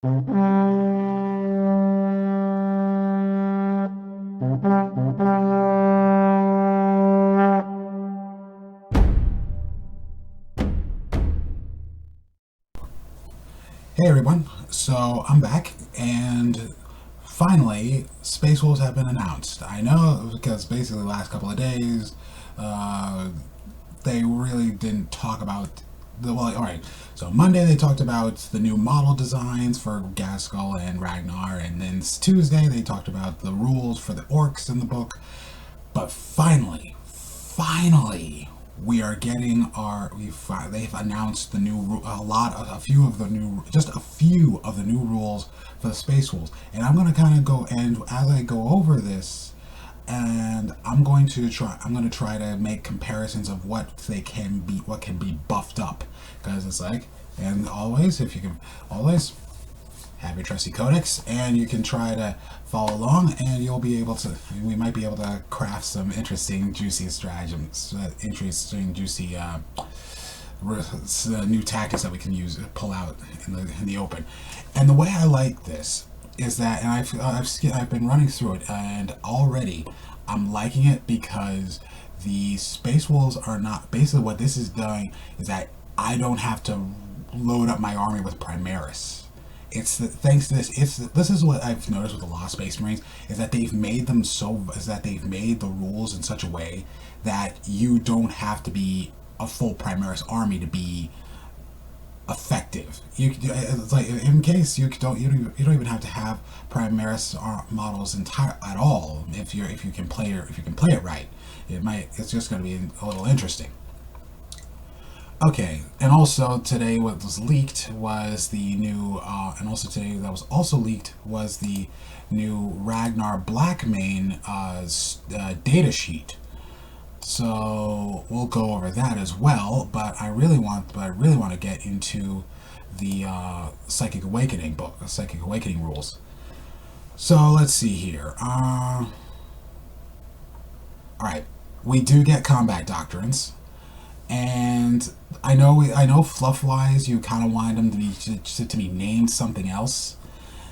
Hey everyone, so I'm back, and finally, Space Wolves have been announced. I know because basically the last couple of days, uh, they really didn't talk about the. Well, alright, so Monday they talked about the new model designs for Gaskell and Ragnar, and then Tuesday they talked about the rules for the orcs in the book. But finally, we are getting our. They've announced the new a few of the new, just a few of the new rules for the Space Wolves, and I'm gonna kind of go, and as I go over this, and I'm going to try to make comparisons of what can be buffed up, because it's like, and always, if you can, always have your trusty codex, and you can try to follow along, and we might be able to craft some interesting juicy stratagems, new tactics that we can use, pull out in the open. And the way I like this is that, and I've been running through it, and already I'm liking it, because the Space Wolves are not, basically what this is doing is that I don't have to load up my army with Primaris. Thanks to this is what I've noticed with a lot of Space Marines, is that they've made the rules in such a way that you don't have to be a full Primaris army to be effective. It's like, in case you don't even have to have Primaris models at all, if you can play it right. It's just going to be a little interesting. Okay, and also today what was leaked was the new, and also today that was also leaked was the new Ragnar Blackmane data sheet. So we'll go over that as well. But I really want to get into the Psychic Awakening book, Psychic Awakening rules. So let's see here. All right, we do get combat doctrines. And I know fluff wise you kind of wanted them to be named something else,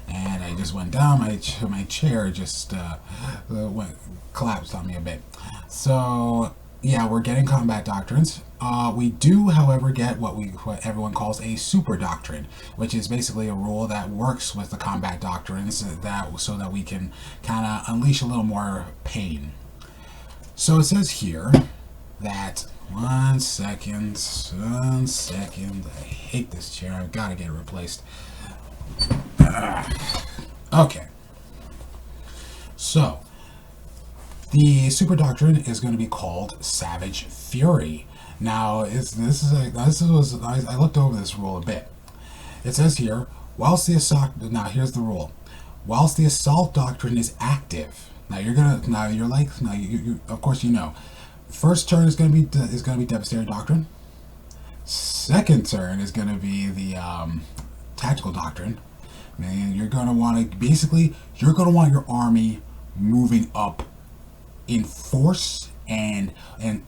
and I just went down. My chair just went collapsed on me a bit. So yeah, we're getting combat doctrines. We do, however, get what everyone calls a super doctrine, which is basically a rule that works with the combat doctrines, so that we can kind of unleash a little more pain. So it says here that. One second. I hate this chair. I've got to get it replaced. Okay. So, the super doctrine is going to be called Savage Fury. Now, I looked over this rule a bit. It says here, now here's the rule. Whilst the assault doctrine is active. You of course you know. First turn is going to be Devastator Doctrine. Second turn is going to be the Tactical Doctrine. And you're going to want your army moving up in force and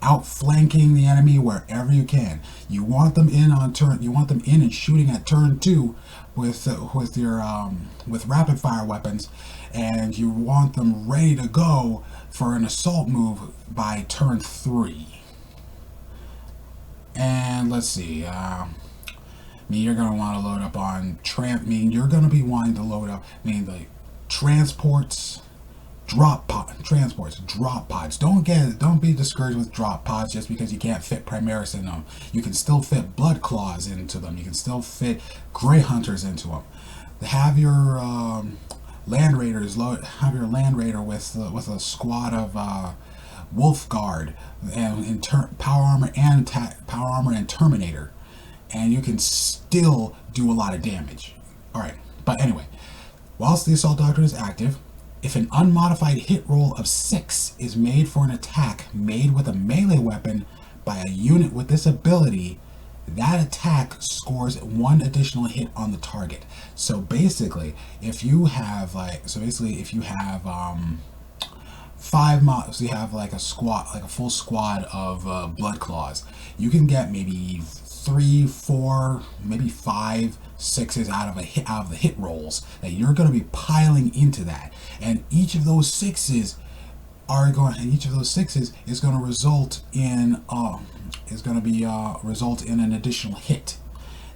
outflanking the enemy wherever you can. You want them in on turn. You want them in and shooting at turn 2 with rapid fire weapons, and you want them ready to go for an assault move by turn 3. And let's see. You're gonna want to load up on you're gonna be wanting to load up. Like transports. Drop pods. Don't be discouraged with drop pods just because you can't fit Primaris in them. You can still fit Blood Claws into them. You can still fit Grey Hunters into them. Have your Land Raiders have your Land Raider with a squad of Wolf Guard and Power Armor and Terminator, and you can still do a lot of damage. All right, but anyway, whilst the Assault Doctrine is active, if an unmodified hit roll of 6 is made for an attack made with a melee weapon by a unit with this ability, that attack scores 1 additional hit on the target. So basically, if you have five mobs, so you have like a full squad of Blood Claws, you can get maybe 3, 4, maybe 5 sixes out of the hit rolls that you're going to be piling into that, and each of those sixes is going to result in an additional hit.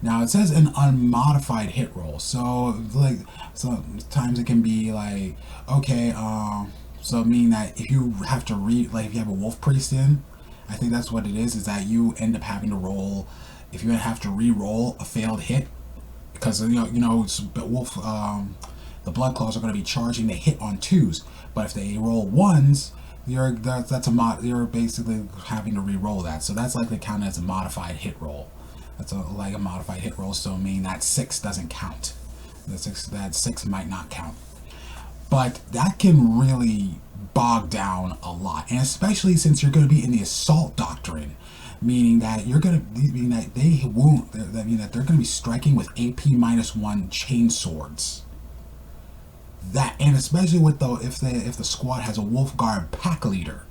Now it says an unmodified hit roll, so like sometimes it can be like, okay, so meaning that if you have to if you have a wolf priest in, I think that's what it is that you end up having to roll, if you have to re-roll a failed hit, because it's wolf, the blood claws are going to be charging the hit on 2s, but if they roll 1s, you're basically having to re-roll that, so that's likely counted as a modified hit roll. That's like a modified hit roll, so meaning that 6 doesn't count. That 6 might not count. But that can really bog down a lot, and especially since you're going to be in the assault doctrine, meaning that they're going to be striking with AP -1 chain swords. And especially if the squad has a wolf guard pack leader,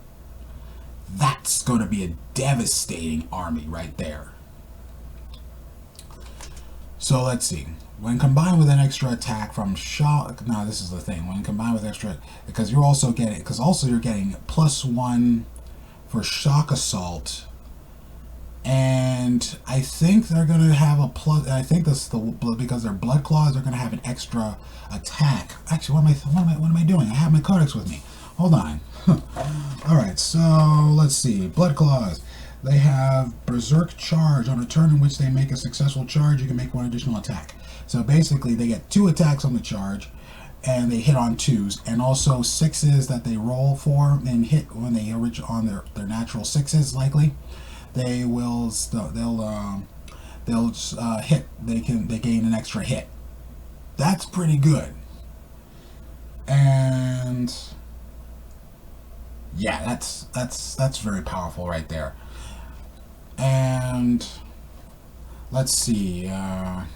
that's going to be a devastating army right there. So let's see. When combined with an extra attack from shock, now this is the thing. When combined with extra, because you're getting +1 for shock assault, and I think they're gonna have a plus. I think because they're blood claws, they're gonna have an extra attack. Actually, what am I doing? I have my codex with me. Hold on. All right. So let's see. Blood claws. They have Berserk Charge. On a turn in which they make a successful charge, you can make 1 additional attack. So basically, they get 2 attacks on the charge, and they hit on 2s, and also 6s that they roll for and hit when they on their natural 6s. Likely, they'll hit. They gain an extra hit. That's pretty good. And yeah, that's very powerful right there. And let's see, and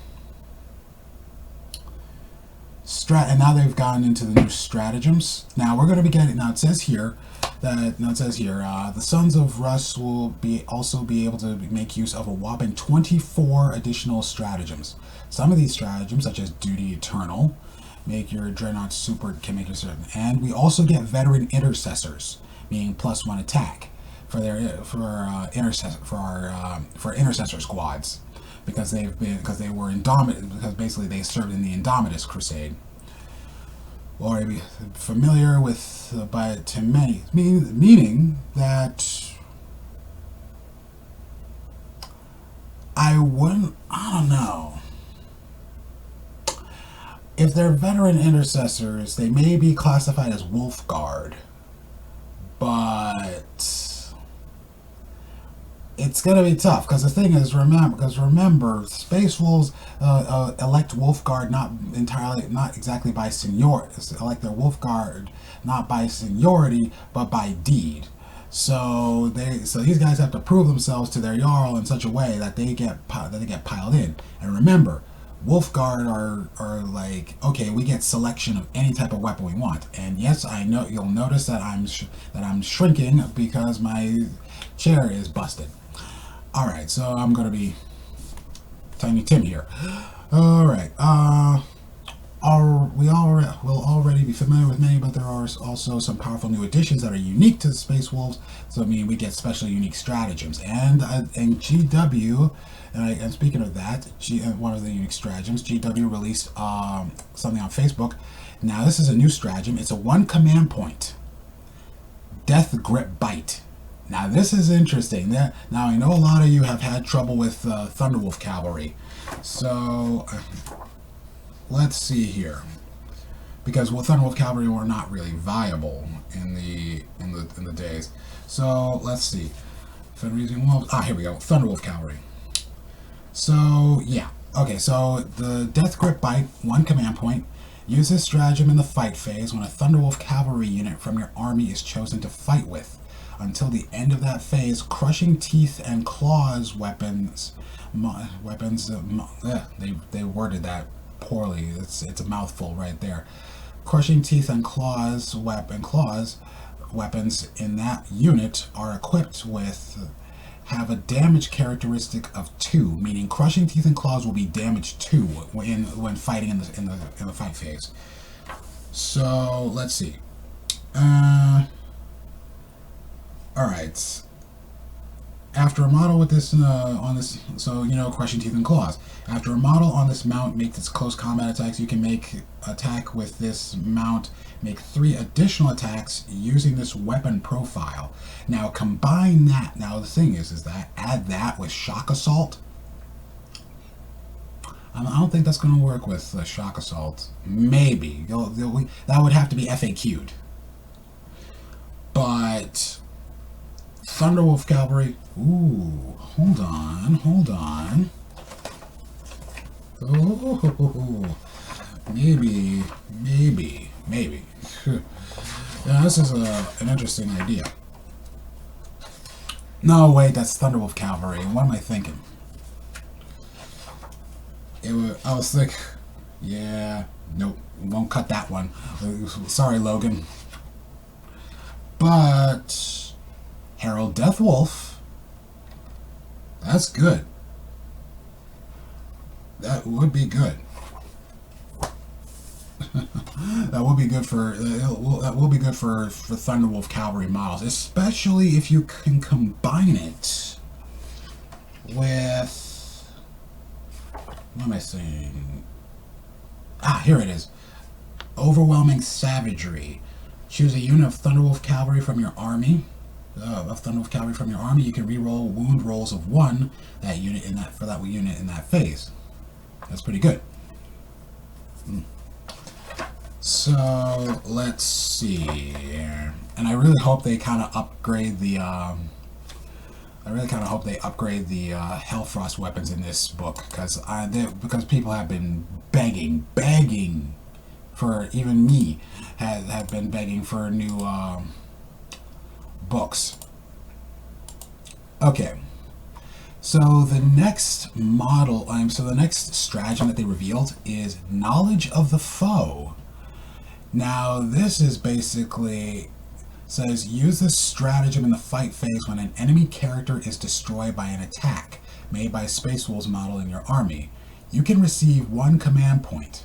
now they've gotten into the new stratagems. Now we're going to be getting, the Sons of Rust will also be able to make use of a whopping 24 additional stratagems. Some of these stratagems, such as Duty Eternal, make your Dreadnought can make a certain, and we also get Veteran Intercessors, meaning +1 attack for intercessor squads, because they were Indomitus, because basically they served in the Indomitus Crusade. Or be familiar with, but to many, meaning that I don't know. If they're veteran intercessors, they may be classified as Wolf Guard, but it's gonna be tough, because the thing is, remember, Space Wolves elect Wolf Guard not exactly by seniority. Elect their Wolf Guard not by seniority, but by deed. So these guys have to prove themselves to their Jarl in such a way that they get piled in. And remember, Wolf Guard are like, okay, we get selection of any type of weapon we want. And yes, I know you'll notice that I'm shrinking because my chair is busted. All right, so I'm gonna be Tiny Tim here. All right, we'll already be familiar with many, but there are also some powerful new additions that are unique to the Space Wolves. So I mean, we get special unique stratagems, and GW. And speaking of that, one of the unique stratagems, GW released something on Facebook. Now this is a new stratagem. It's a 1 command point, Death Grip Bite. Now this is interesting. Now I know a lot of you have had trouble with Thunderwolf Cavalry, so let's see here, because Thunderwolf Cavalry were not really viable in the days. So let's see, Fenris Wolves. Here we go. Thunderwolf Cavalry. So yeah, okay. So the Death Grip Bite, 1 command point. Use this stratagem in the fight phase when a Thunderwolf Cavalry unit from your army is chosen to fight with. Until the end of that phase, Crushing Teeth and Claws weapons. They worded that poorly. It's a mouthful right there. Crushing Teeth and Claws weapons in that unit are equipped with have a damage characteristic of 2, meaning crushing teeth and claws will be damage 2 when fighting in the fight phase. So let's see. All right. After a model with this on this, so crushing teeth and claws. After a model on this mount makes its close combat attacks, you can make attack with this mount. Make 3 additional attacks using this weapon profile. Now combine that. Now the thing is that add that with shock assault. I don't think that's going to work with shock assault. Maybe that would have to be FAQ'd. But Thunderwolf Cavalry. Ooh, hold on. Oh, maybe. Yeah, this is an interesting idea. No, wait, that's Thunderwolf Cavalry. What am I thinking? I was like, yeah, nope, won't cut that one. Sorry, Logan. But Herald Deathwolf, that's good. That would be good. That will be good for Thunderwolf Cavalry models, especially if you can combine it with, what am I saying? Here it is. Overwhelming Savagery. Choose a unit of Thunderwolf Cavalry from your army. You can reroll wound rolls of 1 for that unit in that phase. That's pretty good. So let's see, and I really hope they kind of upgrade the. I really kind of hope they upgrade the Hellfrost weapons in this book, because people have been begging for, even me have been begging for new books. Okay. So the next model, the next stratagem that they revealed is Knowledge of the Foe. Now this is basically says use this stratagem in the fight phase when an enemy character is destroyed by an attack made by a Space Wolves model in your army. You can receive 1 command point.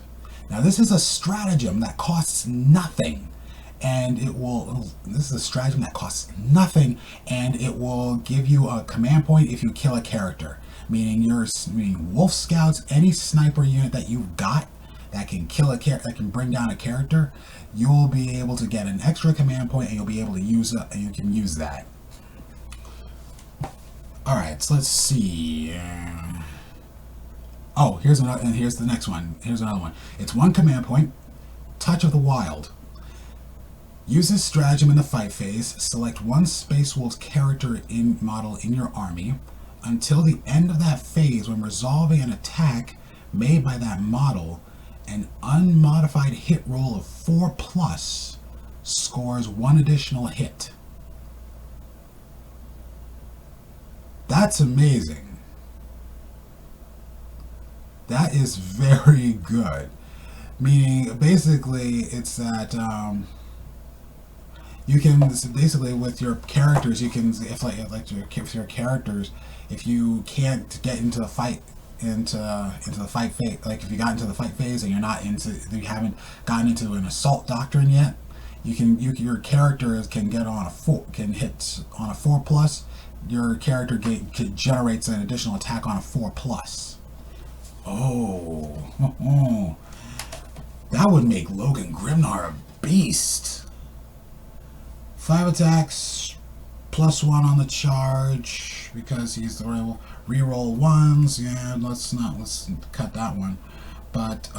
Now this is a stratagem that costs nothing. And this is a stratagem that costs nothing, and it will give you a command point if you kill a character. Meaning Wolf Scouts, any sniper unit that you've got that can kill a character, that can bring down a character, you'll be able to get an extra command point, and you'll be able to use it, and you can use that. All right, so let's see. Oh, here's the next one. Here's another one. It's 1 command point. Touch of the Wild. Use this stratagem in the fight phase. Select 1 Space Wolves character model in your army. Until the end of that phase, when resolving an attack made by that model, an unmodified hit roll of 4+ scores 1 additional hit. That's amazing. That is very good. Meaning, basically, it's that you can basically with your characters, you can with your characters, if you can't get into the fight the fight phase, like if you got into the fight phase and you haven't gotten into an assault doctrine yet, your character can get on can hit on a 4+. Your character generates an additional attack on a 4+. Oh, that would make Logan Grimnar a beast. 5 attacks, +1 on the charge, because he's the reroll 1s. Yeah, let's cut that one. But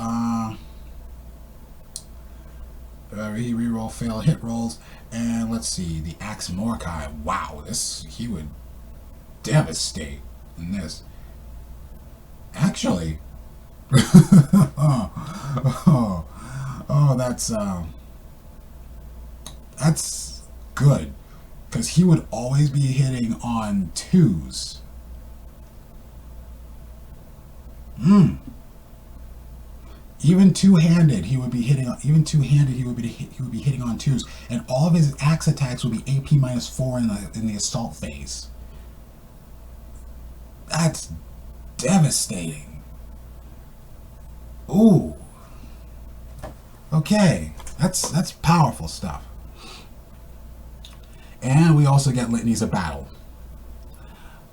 he reroll fail hit rolls, and let's see, the Axe Mordecai. Wow, he would devastate in this. Actually, that's good, because he would always be hitting on 2s. Even two-handed, he would be hitting on. Even two-handed, he would be hitting on 2s, and all of his axe attacks would be AP -4 in the assault phase. That's devastating. Ooh. Okay. That's powerful stuff. And we also get litanies of battle.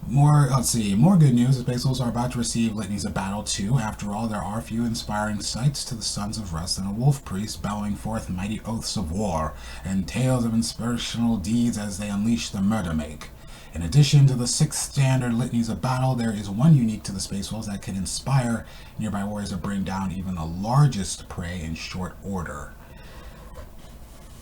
Let's see, more good news. The Space Wolves are about to receive litanies of battle too. After all, there are few inspiring sights to the sons of Rust than a wolf priest bellowing forth mighty oaths of war and tales of inspirational deeds as they unleash the murder make. In addition to the 6 standard litanies of battle, there is one unique to the Space Wolves that can inspire nearby warriors to bring down even the largest prey in short order.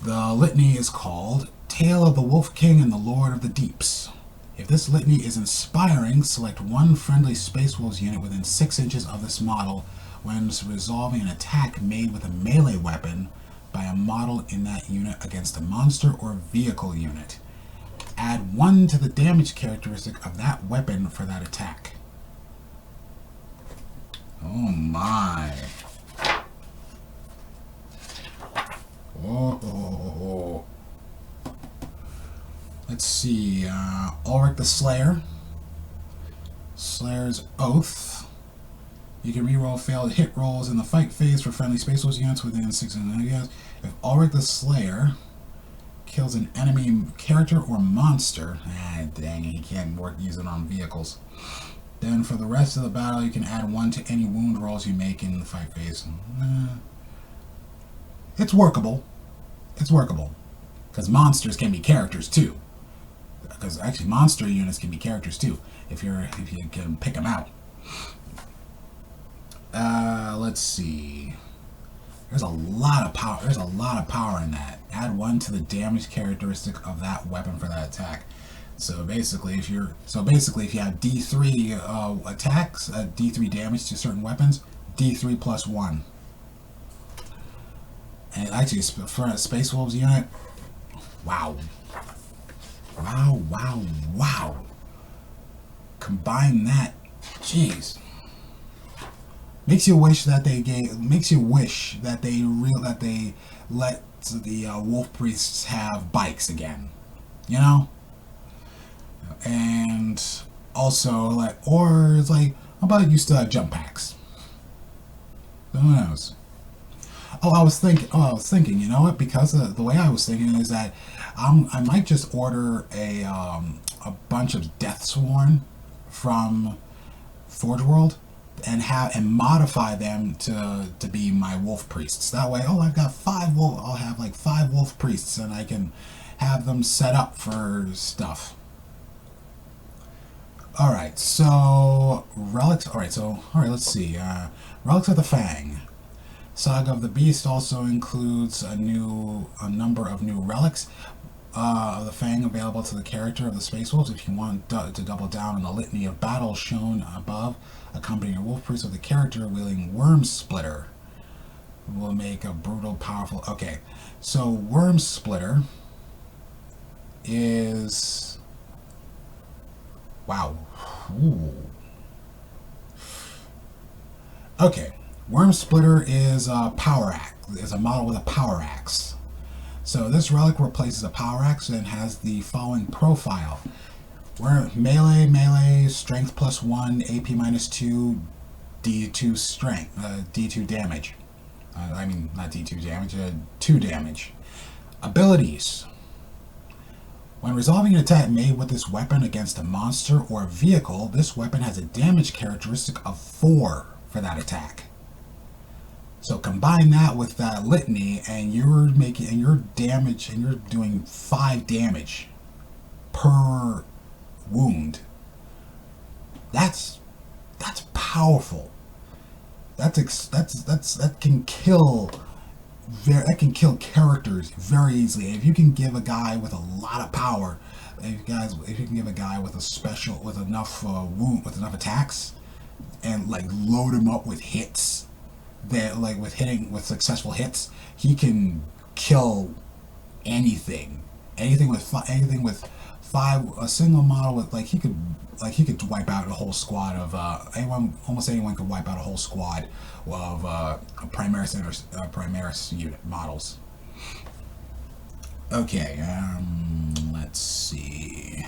The litany is called Tale of the Wolf King and the Lord of the Deeps. If this litany is inspiring, select one friendly Space Wolves unit within 6 inches of this model when resolving an attack made with a melee weapon by a model in that unit against a monster or vehicle unit. Add 1 to the damage characteristic of that weapon for that attack. Oh my. Oh. Let's see. Ulrich the Slayer. Slayer's Oath. You can reroll failed hit rolls in the fight phase for friendly Space Wolves units within 6 inches. If Ulrich the Slayer kills an enemy character or monster, dang it, he can't use it on vehicles. Then for the rest of the battle, you can add 1 to any wound rolls you make in the fight phase. It's workable. It's workable. Because monsters can be characters too. Because actually monster units can be characters too, if you can pick them out. Let's see. There's a lot of power. There's a lot of power in that. Add 1 to the damage characteristic of that weapon for that attack. So basically, if you have D3 attacks, D3 damage to certain weapons, D3 plus 1. And actually, for a Space Wolves unit, wow. Wow. Combine that, jeez. Makes you wish that they let the wolf priests have bikes again, you know? And also, or it's like, how about you still have jump packs? Who knows? I was thinking, you know what? Because the way I was thinking is that I might just order a bunch of Deathsworn from Forge World and modify them to be my wolf priests. That way, I've got 5 wolf. I'll have like 5 wolf priests, and I can have them set up for stuff. All right, so relics. All right, let's see. Relics of the Fang. Saga of the Beast also includes a number of new relics of the Fang available to the character of the Space Wolves. If you want to double down on the litany of battles shown above, accompanying your wolf priest with the character wielding Worm Splitter will make a brutal, powerful. Okay, so Worm Splitter is wow. Ooh. Okay. Worm Splitter is a power axe. Is a model with a power axe. So this relic replaces a power axe and has the following profile: melee, strength plus 1, AP minus 2, D2 strength, D2 damage. I mean not D2 damage, 2 damage. Abilities: when resolving an attack made with this weapon against a monster or a vehicle, this weapon has a damage characteristic of 4 for that attack. So combine that with that litany, and you're doing 5 damage per wound. That's powerful. That can kill characters very easily. If you can give a guy with a lot of power, if you can give a guy with enough attacks, and like load him up with hits. That with successful hits, he can kill anything with 5. A single model with he could wipe out a whole squad of almost anyone could wipe out a whole squad of Primaris unit models. Okay, let's see.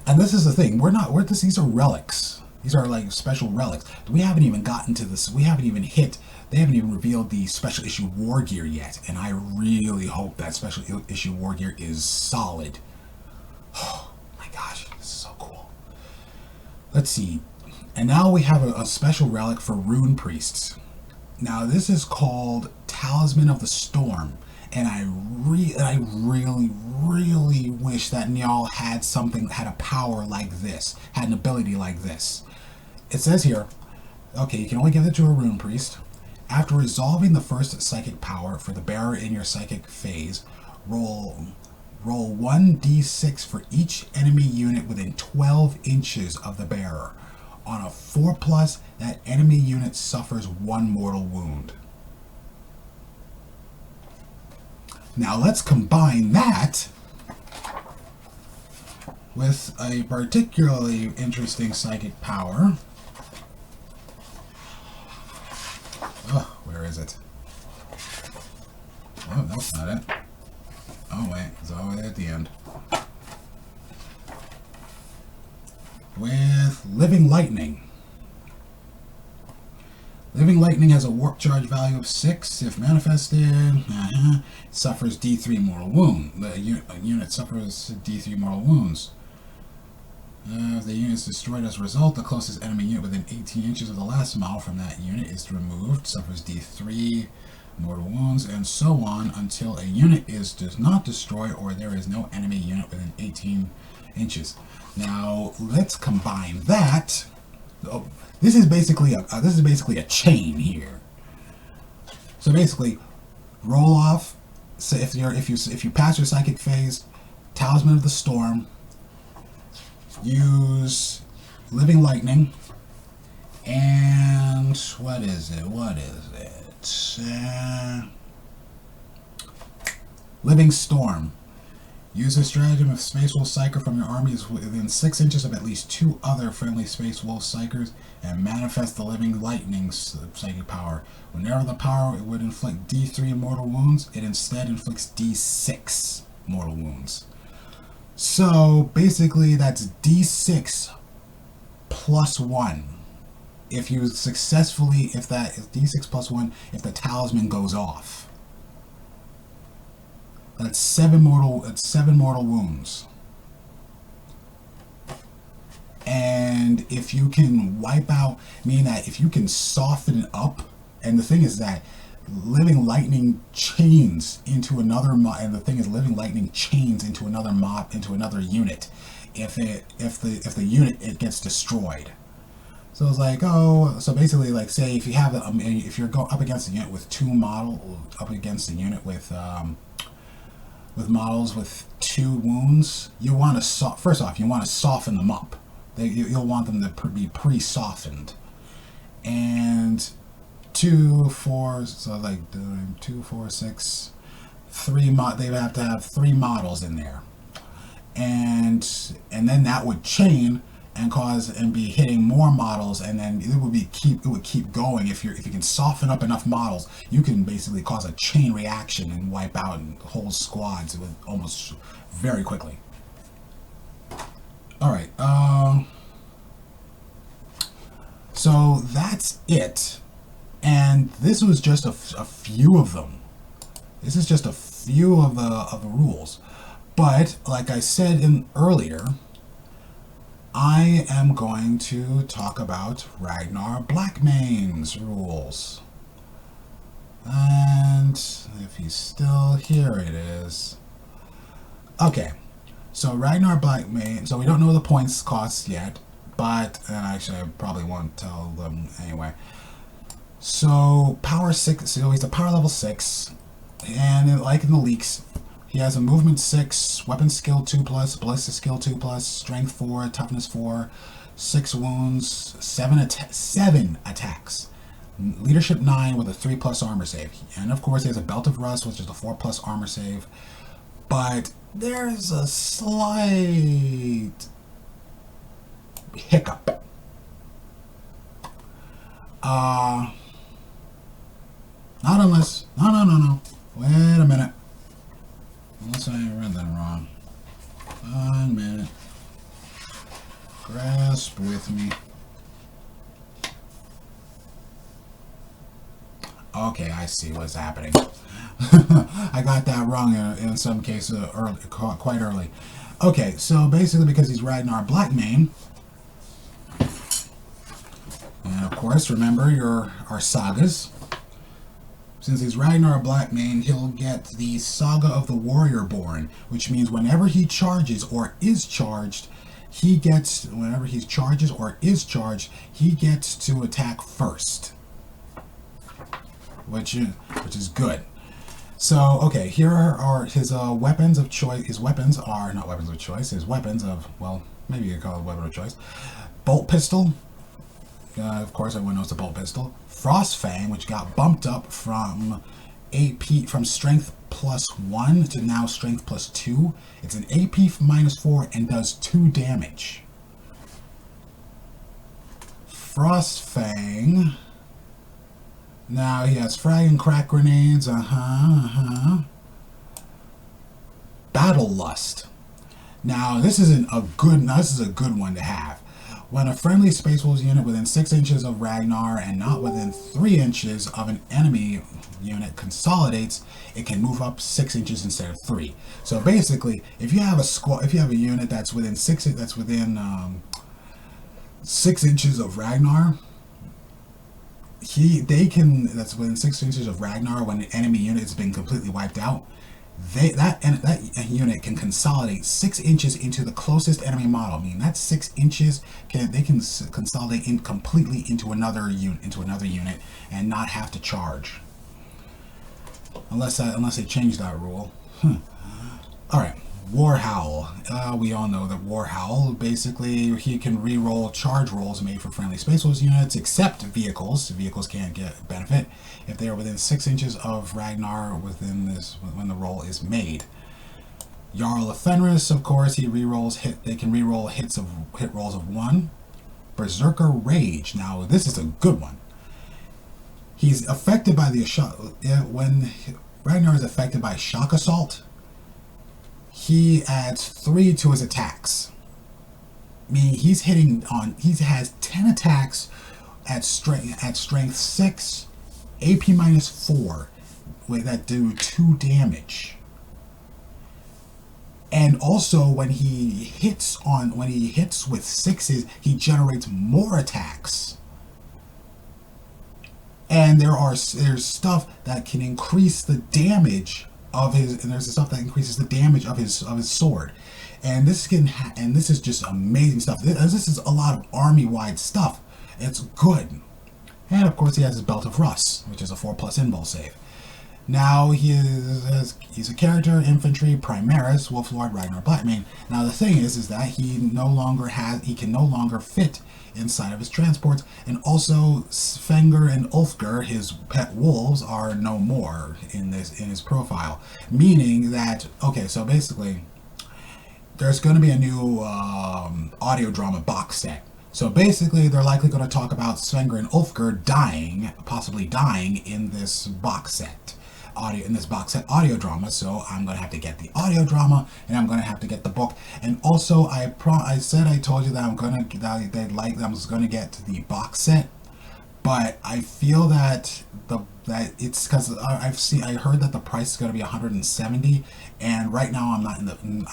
And this is the thing, these are relics. These are like special relics. We haven't even gotten to this. We haven't even hit. They haven't even revealed the special issue war gear yet. And I really hope that special issue war gear is solid. Oh my gosh, this is so cool. Let's see. And now we have a special relic for rune priests. Now this is called Talisman of the Storm. And I really, really wish that Njal had a power like this, had an ability like this. It says here, okay, you can only give it to a rune priest. After resolving the first psychic power for the bearer in your psychic phase, roll 1d6 for each enemy unit within 12 inches of the bearer. On a 4+, that enemy unit suffers 1 mortal wound. Now let's combine that with a particularly interesting psychic power. Oh, where is it? Oh, that's not it. Oh wait, it's all the way at the end. With Living Lightning. Living Lightning has a warp charge value of 6. If manifested, suffers D3 mortal wound. The unit suffers D3 mortal wounds. If the unit is destroyed as a result, the closest enemy unit within 18 inches of the last model from that unit is removed, suffers D3 mortal wounds, and so on until a unit does not destroy or there is no enemy unit within 18 inches. Now let's combine that. Oh, this is basically a chain here. So basically, roll off. So if you pass your psychic phase, Talisman of the Storm, use Living Lightning, and what is it? Living Storm. Use a stratagem of Space Wolf Psyker from your army is within 6 inches of at least 2 other friendly Space Wolf Psykers and manifest the Living Lightning's psychic power. Whenever the power would inflict D3 mortal wounds, it instead inflicts D6 mortal wounds. So basically that's D6 plus 1. If you successfully, if D6 plus 1, if the talisman goes off. That's 7 mortal wounds. And if you can wipe out, meaning that if you can soften it up, and the thing is that Living Lightning chains into another Living Lightning chains into another unit if the unit gets destroyed. So it's like, oh, so basically, like, say if you have if you're up against a unit with with models with 2 wounds, you want to first off you want to soften them up. You'll want them to be pre-softened, and 2, 4, so like 2, 4, 6, 3 they have to have 3 models in there, and then that would chain and be hitting more models, and then it would keep going. If you can soften up enough models, you can basically cause a chain reaction and wipe out whole squads with almost very quickly. All right, so that's it, and this was just a few of them. This is just a few of the rules, but like I said earlier, I am going to talk about Ragnar Blackmane's rules. And if he's still here, it is. Okay, so Ragnar Blackmane, so we don't know the points costs yet, but actually I probably won't tell them anyway. So power 6, so he's a power level 6, and like in the leaks, he has a movement 6, weapon skill 2+, ballistic skill 2+, strength 4, toughness 4, 6 wounds, 7 attacks, leadership 9 with a 3+ armor save, and of course he has a belt of rust, which is a 4+ armor save. But there's a slight hiccup. Not unless, no. Wait a minute. Unless I read that wrong. 1 minute. I see what's happening. I got that wrong in some cases early, quite early. Okay, so basically because he's Ragnar Blackmane, and of course, remember our sagas. Since he's Ragnar Blackmane, he'll get the Saga of the Warrior Born, which means whenever he charges or is charged, he gets to attack first, which is good. So, okay, here are his weapons of choice. His weapons are not weapons of choice. His weapons of, well, maybe you could call it weapon of choice. Bolt pistol. Of course, everyone knows the bolt pistol. Frost Fang, which got bumped up from strength +1 to now strength +2. It's an AP -4 and does 2 damage. Frost Fang. Now he has frag and crack grenades. Battle Lust. Now this is a good one to have. When a friendly Space Wolves unit within 6 inches of Ragnar and not within 3 inches of an enemy unit consolidates, it can move up 6 inches instead of 3. So basically, if you have a unit that's within 6 inches of Ragnar, that's within 6 inches of Ragnar when the enemy unit has been completely wiped out. That unit can consolidate 6 inches into the closest enemy model. I mean, that's 6 inches. They can consolidate completely into another unit and not have to charge, unless they change that rule. All right, War Howl. We all know that War Howl, basically, he can re-roll charge rolls made for friendly Space Wolves units, except vehicles. Vehicles can't get benefit if they are within 6 inches of Ragnar when the roll is made. Jarl of Fenris, of course, they can re-roll hit rolls of 1. Berserker Rage. Now, this is a good one. He's affected by when Ragnar is affected by Shock Assault, he adds 3 to his attacks. Meaning he has 10 attacks at strength 6, AP -4, that do 2 damage. And also when he hits with 6s, he generates more attacks. And there's stuff that can increase the damage of his, and there's stuff that increases the damage of his sword, and this is just amazing stuff. This is a lot of army-wide stuff. It's good. And of course he has his Belt of Rust, which is a 4+ invul save. Now he's a character, infantry, Primaris, Wolflord, Ragnar Blackmane. Now the thing is that he can no longer fit inside of his transports, and also Fenrir and Ulfgar, his pet wolves, are no more in his profile. Meaning that, okay, so basically there's going to be a new audio drama box set. So basically they're likely going to talk about Fenrir and Ulfgar possibly dying in this box set. Audio drama. So I'm gonna have to get the audio drama, and I'm gonna have to get the book. And also I told you that I was gonna get the box set, but I feel that it's because I heard that the price is gonna be $170, and right now I'm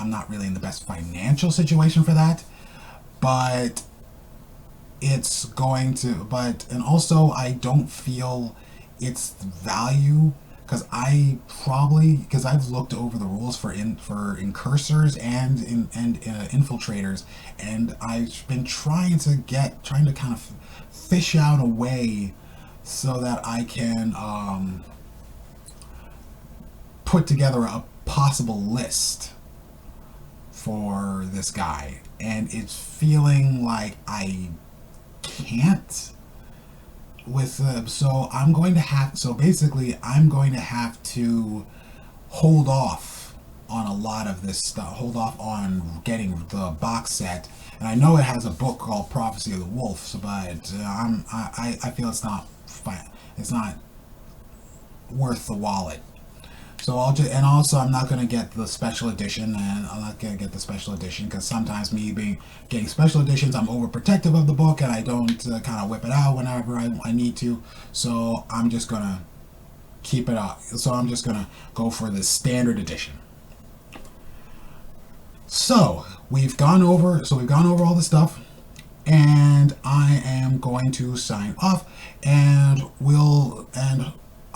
not really in the best financial situation for that, but it's going to. And also I don't feel its value. Because I've looked over the rules for incursors and infiltrators, and I've been trying to kind of fish out a way so that I can put together a possible list for this guy, and it's feeling like I can't. So I'm going to have to hold off on a lot of this stuff, hold off on getting the box set. And I know it has a book called Prophecy of the Wolves, but I feel it's not worth the wallet. So I'm not going to get the special edition, because sometimes getting special editions, I'm overprotective of the book, and I don't kind of whip it out whenever I need to. So I'm just going to keep it up. So I'm just gonna go for the standard edition. So we've gone over all the stuff, and I am going to sign off, and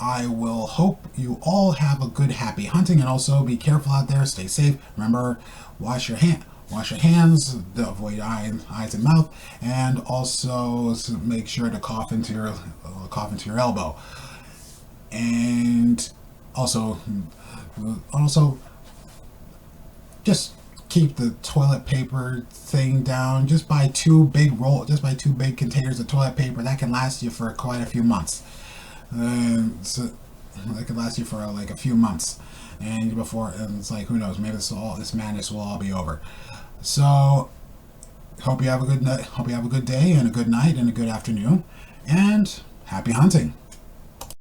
I will hope you all have a good, happy hunting, and also be careful out there. Stay safe. Remember, wash your hands, avoid eyes and mouth, and also make sure to cough into your elbow. And also just keep the toilet paper thing down. Just buy two big containers of toilet paper. That can last you for quite a few months. So that could last you for like a few months, and it's like, who knows, maybe this madness will all be over. So hope you have a good night, hope you have a good day and a good night and a good afternoon, and happy hunting.